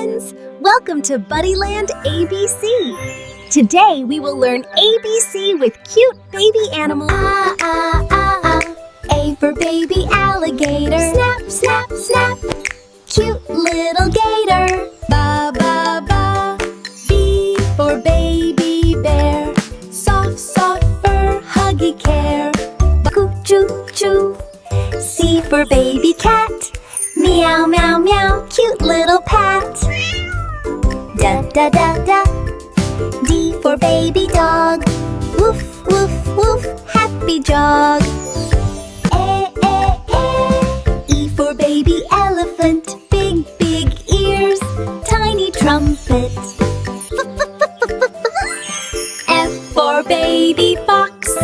friends! Welcome to BuddyLand ABC. Today we will learn ABC with cute baby animals. A for baby alligator. Snap, snap, snap. Cute little gator. Ba, ba, ba. B for baby bear. Soft, soft fur, huggy care. Coo, choo, choo. C for baby cat. Meow, meow, meow, cute little pat. Da, da, da, da. D for baby dog. Woof, woof, woof, happy jog. E for baby elephant. Big, big ears, tiny trumpet. F for baby fox.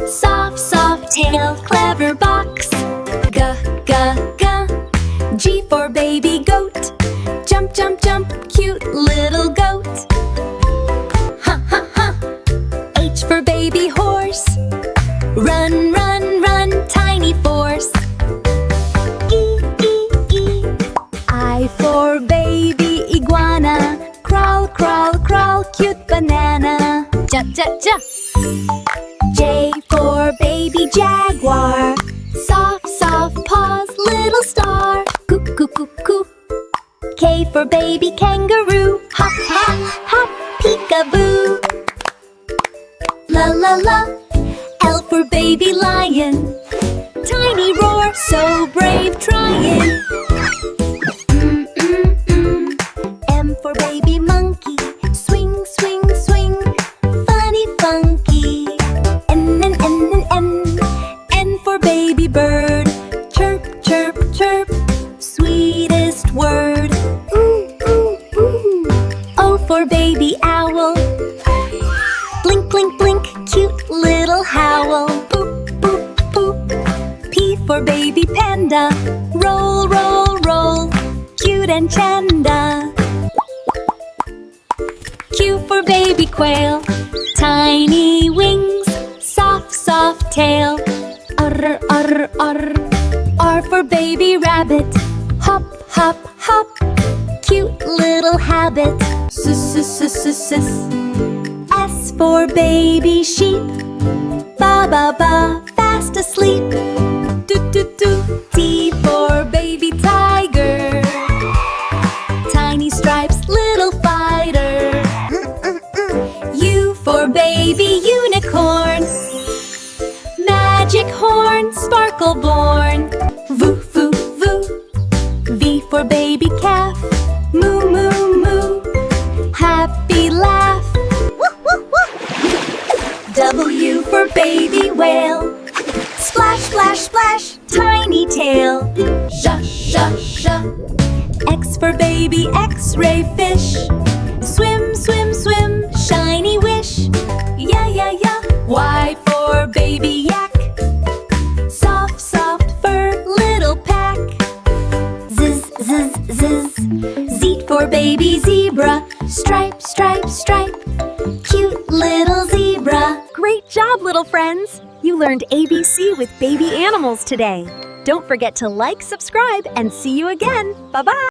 Soft, soft tail, clever box. G, g, g. G for baby goat. Jump, jump, jump, cute little goat. Ha, ha, ha. H for baby horse. Run, run, run, tiny force. E, E, E. I for baby iguana. Crawl, crawl, crawl, cute banana. Ja, ja, ja. J for baby jaguar. Soft, soft paws, little star. Coo, coo, coo, coo. K for baby kangaroo. Hop, hop, hop, peekaboo. La, la, la. L for baby lion. Tiny roar, so brave trying. M for baby monkey. Swing, swing, swing, funny funky. N, N, N, N, N. N for baby bird. Chirp, chirp, chirp, sweetest word. Ooh, ooh, ooh. O for baby owl. Blink, blink, blink, cute little howl. Boop, boop, boop. P for baby panda. Roll, roll, roll, cute and chanda. Q for baby quail. Tiny wings, soft, soft tail. Arr, arr, arr. R for baby rabbit. Hop, hop, hop, cute little habit. S, s, s, s, s. S for baby sheep. Ba, ba, ba, fast asleep. Do, do, do. T for baby tiger. Tiny stripes, little fighter. U for baby unicorn. Magic horn, sparkle born. Voo, voo, voo. V for baby calf. Moo, moo, moo. Happy laugh. Woo, woo, woo. W for baby whale. Splash, splash, splash, tiny tail. Zha, zha, zha. X for baby X-ray fish. Swim, swim, swim, shiny wish. Yeah, yeah, yeah. Y for baby yak. Soft, soft fur, little pack. Ziz, ziz, ziz. Z for baby zebra. Stripe, stripe, stripe, cute little zebra. Great job, little friends! You learned ABC with baby animals today. Don't forget to like, subscribe, and see you again. Bye-bye!